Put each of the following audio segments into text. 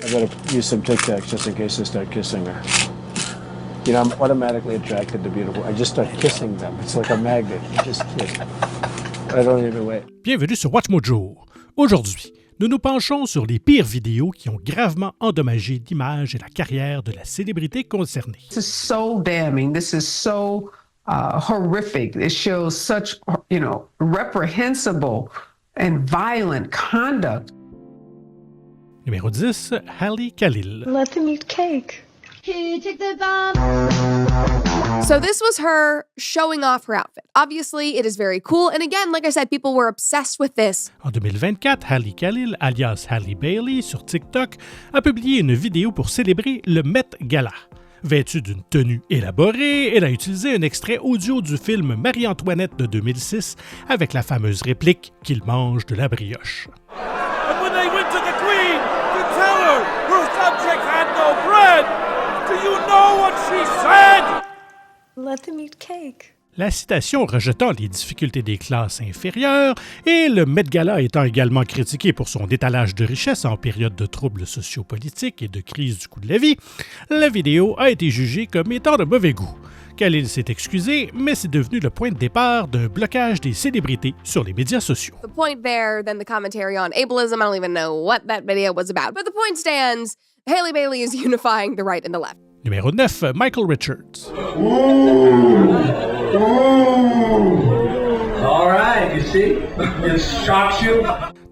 I gotta use some Tic Tacs just in case I start kissing her. You know, I'm automatically attracted to beautiful. I just start kissing them. It's like a magnet. You just kiss. I don't even wait. Bienvenue sur Watch Mojo. Aujourd'hui, nous nous penchons sur les pires vidéos qui ont gravement endommagé l'image et la carrière de la célébrité concernée. This is so damning. This is so horrific. It shows such, reprehensible and violent conduct. Numéro 10, Halle Khalil. Let them eat cake. So this was her showing off her outfit. Obviously, it is very cool. And again, like I said, people were obsessed with this. En 2024, Halle Khalil, alias Halle Bailey, sur TikTok, a publié une vidéo pour célébrer le Met Gala. Vêtue d'une tenue élaborée, elle a utilisé un extrait audio du film Marie-Antoinette de 2006 avec la fameuse réplique qu'il mange de la brioche. And when they went to the queen to tell her her subjects had no bread, do you know what she said? Let them eat cake. La citation rejetant les difficultés des classes inférieures et le Met Gala étant également critiqué pour son étalage de richesse en période de troubles sociopolitiques et de crise du coût de la vie, la vidéo a été jugée comme étant de mauvais goût. Khalil s'est excusé, mais c'est devenu le point de départ d'un blocage des célébrités sur les médias sociaux. The point there, then the commentary on ableism, I don't even know what that video was about. But the point stands, Halle Bailey is unifying the right and the left. Numéro 9, Michael Richards. All right, you see? It shocks you.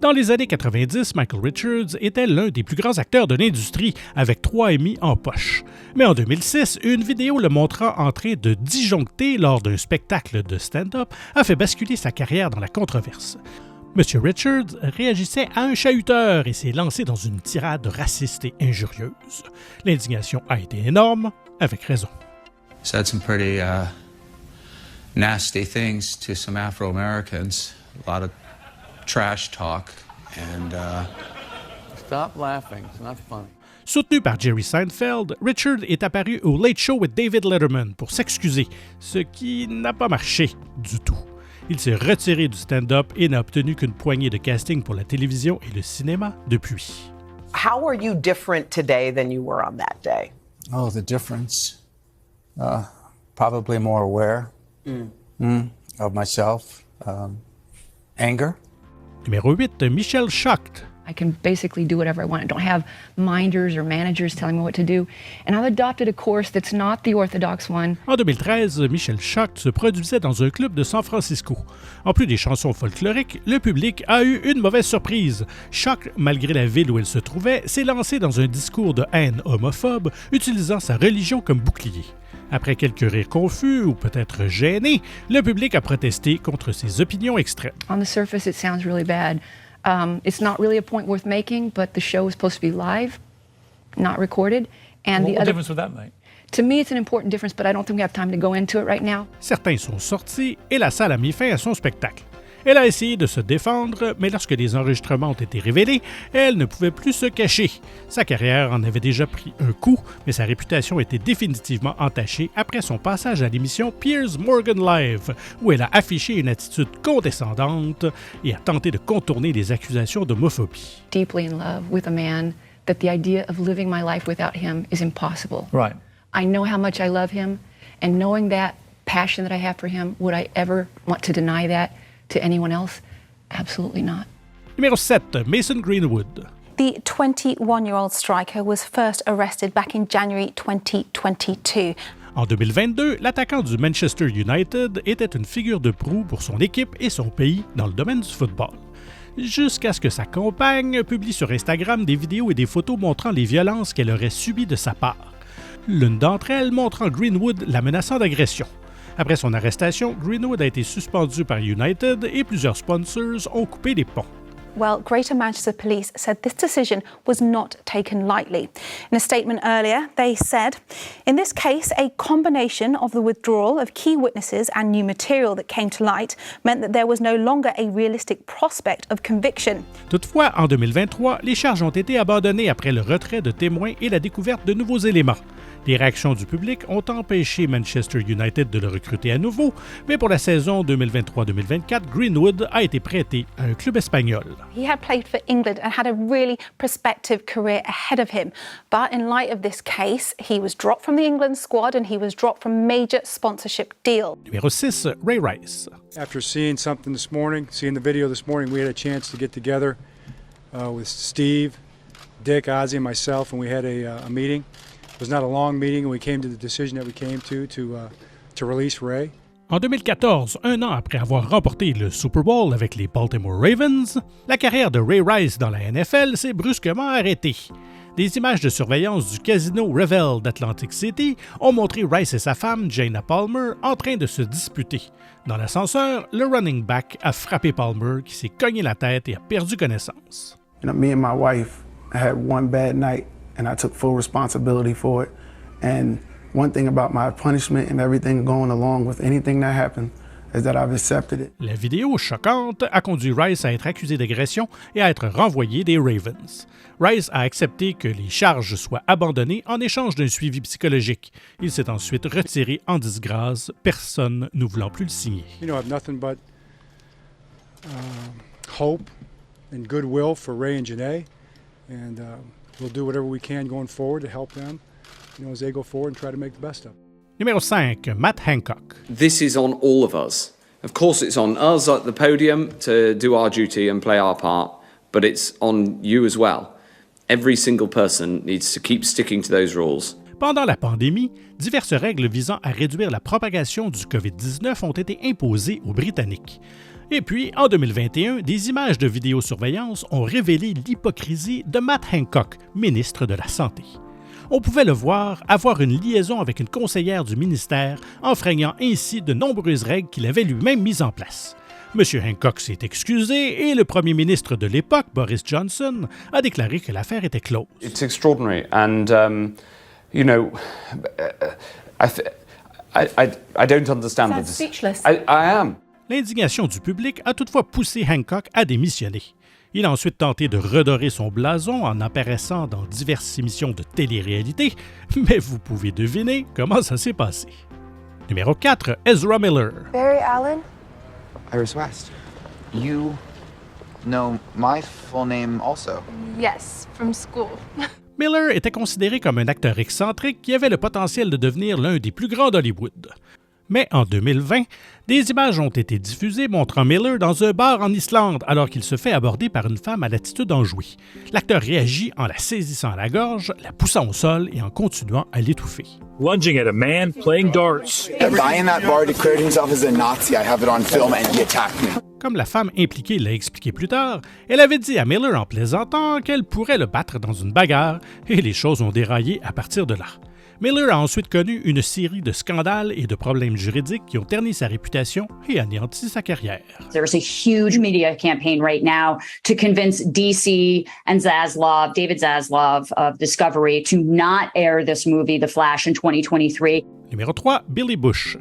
Dans les années 90, Michael Richards était l'un des plus grands acteurs de l'industrie, avec 3 Emmy en poche. Mais en 2006, une vidéo le montrant en train de disjoncter lors d'un spectacle de stand-up a fait basculer sa carrière dans la controverse. Monsieur Richards réagissait à un chahuteur et s'est lancé dans une tirade raciste et injurieuse. L'indignation a été énorme, avec raison. Said some pretty nasty things to some Afro-Americans. A lot of trash talk, and Stop laughing. It's not funny. Soutenu par Jerry Seinfeld, Richard est apparu au Late Show with David Letterman pour s'excuser, ce qui n'a pas marché du tout. Il s'est retiré du stand-up et n'a obtenu qu'une poignée de casting pour la télévision et le cinéma depuis. How are you different today than you were on that day? Oh, the difference. Probably more aware of myself. Anger. Numéro 8, Michelle Schacht. I can basically do whatever I want. I don't have minders or managers telling me what to do. And I've adopted a course that's not the orthodox one. En 2013, Michelle Schacht se produisait dans un club de San Francisco. En plus des chansons folkloriques, le public a eu une mauvaise surprise. Schacht, malgré la ville où elle se trouvait, s'est lancée dans un discours de haine homophobe, utilisant sa religion comme bouclier. Après quelques rires confus ou peut-être gênés, le public a protesté contre ses opinions extrêmes. On the surface, it sounds really bad. It's not really a point worth making, but the show is supposed to be live, not recorded. And What difference would that make? To me, it's an important difference, but I don't think we have time to go into it right now. Certains sont sortis et la salle a mis fin à son spectacle. Elle a essayé de se défendre, mais lorsque les enregistrements ont été révélés, elle ne pouvait plus se cacher. Sa carrière en avait déjà pris un coup, mais sa réputation était définitivement entachée après son passage à l'émission Piers Morgan Live, où elle a affiché une attitude condescendante et a tenté de contourner les accusations d'homophobie. Deeply in love with a man that the idea of living my life without him is impossible. Right. I know how much I love him, and knowing that passion that I have for him, would I ever want to deny that to anyone else? Absolutely not. Numéro 7, Mason Greenwood. The 21-year-old striker was first arrested back in January 2022. En 2022, l'attaquant du Manchester United était une figure de proue pour son équipe et son pays dans le domaine du football. Jusqu'à ce que sa compagne publie sur Instagram des vidéos et des photos montrant les violences qu'elle aurait subies de sa part. L'une d'entre elles montrant Greenwood la menaçant d'agression. Après son arrestation, Greenwood a été suspendu par United et plusieurs sponsors ont coupé les ponts. Well, Greater Manchester Police said this decision was not taken lightly. In a statement earlier, they said, in this case, a combination of the withdrawal of key witnesses and new material that came to light meant that there was no longer a realistic prospect of conviction. Toutefois, en 2023, les charges ont été abandonnées après le retrait de témoins et la découverte de nouveaux éléments. Les réactions du public ont empêché Manchester United de le recruter à nouveau, mais pour la saison 2023-2024, Greenwood a été prêté à un club espagnol. He had played for England and had a really prospective career ahead of him. But in light of this case, he was dropped from the England squad and he was dropped from major sponsorship deal. Numéro 6, Ray Rice. After seeing something this morning, seeing the video this morning, we had a chance to get together with Steve, Dick, Ozzy, and myself, and we had a meeting. It was not a long meeting, and we came to the decision that we came to release Ray. En 2014, un an après avoir remporté le Super Bowl avec les Baltimore Ravens, la carrière de Ray Rice dans la NFL s'est brusquement arrêtée. Des images de surveillance du casino Revel d'Atlantic City ont montré Rice et sa femme, Jana Palmer, en train de se disputer. Dans l'ascenseur, le running back a frappé Palmer qui s'est cogné la tête et a perdu connaissance. Me and my wife had one bad night and I took full responsibility for it. And one thing about my punishment and everything going along with anything that happened is that I've accepted it. La vidéo choquante a conduit Rice à être accusé d'agression et à être renvoyé des Ravens. Rice a accepté que les charges soient abandonnées en échange d'un suivi psychologique. Il s'est ensuite retiré en disgrâce, personne ne voulant plus le signer. You know, I have nothing but hope and goodwill for Ray and Janae, and we'll do whatever we can going forward to help them, you know, as they go forward and try to make the best of it. Numéro 5, Matt Hancock. This is on all of us. Of course, it's on us at the podium to do our duty and play our part, but it's on you as well. Every single person needs to keep sticking to those rules. Pendant la pandémie, diverses règles visant à réduire la propagation du COVID-19 ont été imposées aux Britanniques. Et puis, en 2021, des images de vidéosurveillance ont révélé l'hypocrisie de Matt Hancock, ministre de la Santé. On pouvait le voir avoir une liaison avec une conseillère du ministère, enfreignant ainsi de nombreuses règles qu'il avait lui-même mises en place. M. Hancock s'est excusé et le premier ministre de l'époque, Boris Johnson, a déclaré que l'affaire était close. It's extraordinary, and you know, I don't understand this. Speechless. I am. L'indignation du public a toutefois poussé Hancock à démissionner. Il a ensuite tenté de redorer son blason en apparaissant dans diverses émissions de télé-réalité, mais vous pouvez deviner comment ça s'est passé. Numéro 4, Ezra Miller. Barry Allen? Iris West. You know my full name also? Yes, from school. Miller était considéré comme un acteur excentrique qui avait le potentiel de devenir l'un des plus grands d'Hollywood. Mais en 2020, des images ont été diffusées montrant Miller dans un bar en Islande alors qu'il se fait aborder par une femme à l'attitude enjouée. L'acteur réagit en la saisissant à la gorge, la poussant au sol et en continuant à l'étouffer. Lunging at a man playing darts. A guy in that bar declared himself as a Nazi. I have it on film and he attacked me. Comme la femme impliquée l'a expliqué plus tard, elle avait dit à Miller en plaisantant qu'elle pourrait le battre dans une bagarre et les choses ont déraillé à partir de là. Miller a ensuite connu une série de scandales et de problèmes juridiques qui ont terni sa réputation et anéanti sa carrière. There's a huge media campaign right now to convince DC and Zaslav, David Zaslav of Discovery, to not air this movie, The Flash, in 2023. Numéro 3, Billy Bush.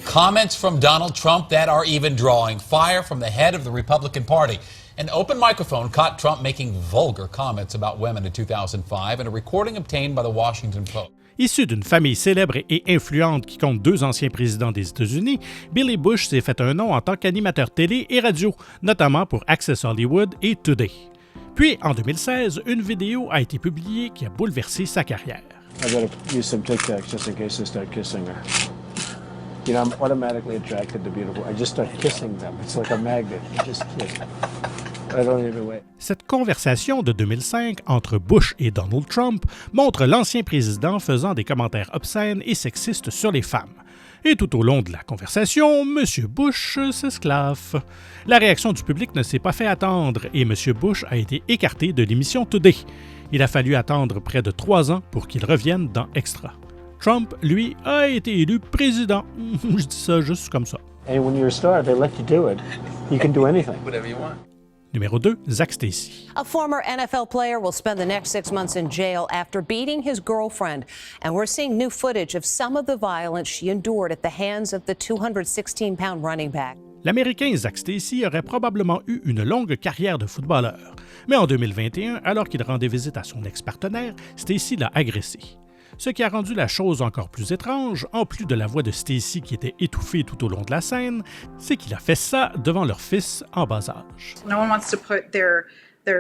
Comments from Donald Trump that are even drawing fire from the head of the Republican Party. An open microphone caught Trump making vulgar comments about women in 2005 and a recording obtained by the Washington Post. Issu d'une famille célèbre et influente qui compte 2 anciens présidents des États-Unis, Billy Bush s'est fait un nom en tant qu'animateur télé et radio, notamment pour Access Hollywood et Today. Puis, en 2016, une vidéo a été publiée qui a bouleversé sa carrière. I gotta use some Tic Tacs just in case I start kissing her. You know, I'm automatically attracted to beautiful. I just start kissing them. It's like a magnet. You just kiss. I don't even wait. Cette conversation de 2005 entre Bush et Donald Trump montre l'ancien président faisant des commentaires obscènes et sexistes sur les femmes. Et tout au long de la conversation, M. Bush s'esclaffe. La réaction du public ne s'est pas fait attendre et M. Bush a été écarté de l'émission Today. Il a fallu attendre près de 3 ans pour qu'il revienne dans Extra. Trump, lui, a été élu président. Je dis ça juste comme ça. And when you're a star, they let you do it. You can do anything. Whatever you want. Numéro 2, Zach Stacy. A former NFL player will spend the next 6 months in jail after beating his girlfriend. And we're seeing new footage of some of the violence she endured at the hands of the 216-pound running back. L'Américain Zach Stacy aurait probablement eu une longue carrière de footballeur. Mais en 2021, alors qu'il rendait visite à son ex-partenaire, Stacy l'a agressé. Ce qui a rendu la chose encore plus étrange, en plus de la voix de Stacy qui était étouffée tout au long de la scène, c'est qu'il a fait ça devant leur fils en bas âge. No one wants to put their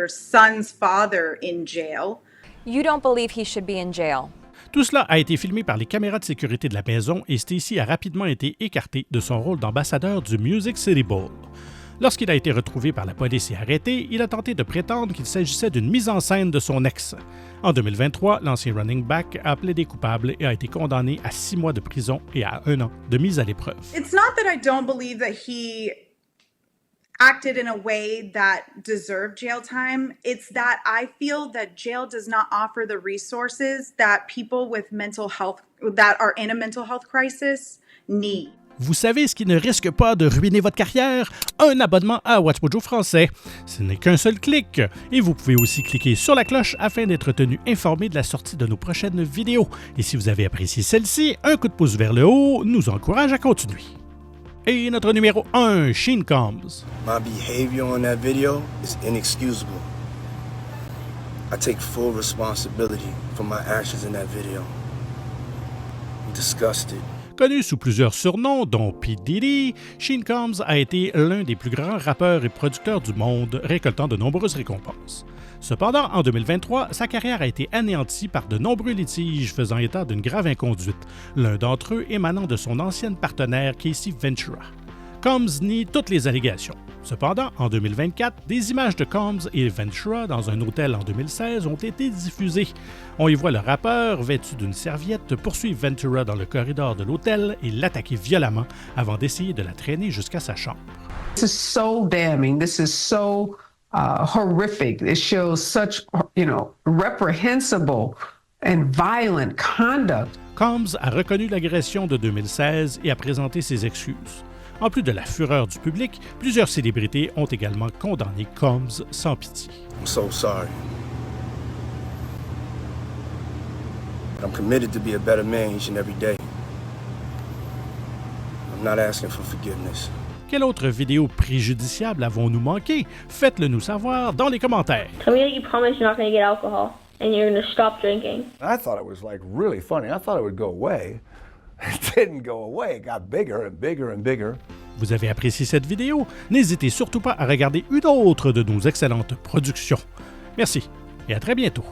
son's father in jail. You don't believe he should be in jail. Tout cela a été filmé par les caméras de sécurité de la maison et Stacy a rapidement été écarté de son rôle d'ambassadeur du Music City Bowl. Lorsqu'il a été retrouvé par la police et arrêté, il a tenté de prétendre qu'il s'agissait d'une mise en scène de son ex. En 2023, l'ancien running back a plaidé coupable et a été condamné à 6 mois de prison et à 1 an de mise à l'épreuve. It's not that I don't believe that he acted in a way that deserved jail time. It's that I feel that jail does not offer the resources that people with mental health, that are in a mental health crisis, need. Vous savez ce qui ne risque pas de ruiner votre carrière? Un abonnement à WatchMojo français. Ce n'est qu'un seul clic. Et vous pouvez aussi cliquer sur la cloche afin d'être tenu informé de la sortie de nos prochaines vidéos. Et si vous avez apprécié celle-ci, un coup de pouce vers le haut nous encourage à continuer. Et notre numéro 1, Sean Combs. My behavior on that video is inexcusable. I take full responsibility for my actions in that video. I'm disgusted. Connu sous plusieurs surnoms, dont P. Diddy, Sean Combs a été l'un des plus grands rappeurs et producteurs du monde, récoltant de nombreuses récompenses. Cependant, en 2023, sa carrière a été anéantie par de nombreux litiges faisant état d'une grave inconduite, l'un d'entre eux émanant de son ancienne partenaire Casey Ventura. Combs nie toutes les allégations. Cependant, en 2024, des images de Combs et Ventura dans un hôtel en 2016 ont été diffusées. On y voit le rappeur, vêtu d'une serviette, poursuivre Ventura dans le corridor de l'hôtel et l'attaquer violemment avant d'essayer de la traîner jusqu'à sa chambre. This is so damning. This is so horrific. It shows such, reprehensible and violent conduct. Combs a reconnu l'agression de 2016 et a présenté ses excuses. En plus de la fureur du public, plusieurs célébrités ont également condamné Combs sans pitié. I'm so sorry. But I'm committed to be a better man each and every day. I'm not asking for forgiveness. Quelle autre vidéo préjudiciable avons-nous manqué? Faites-le nous savoir dans les commentaires. Tell me that you promise you're not going to get alcohol and you're going to stop drinking. I thought it was really funny. I thought it would go away. It didn't go away. It got bigger and bigger and bigger. Vous avez apprécié cette vidéo? N'hésitez surtout pas à regarder une autre de nos excellentes productions. Merci et à très bientôt.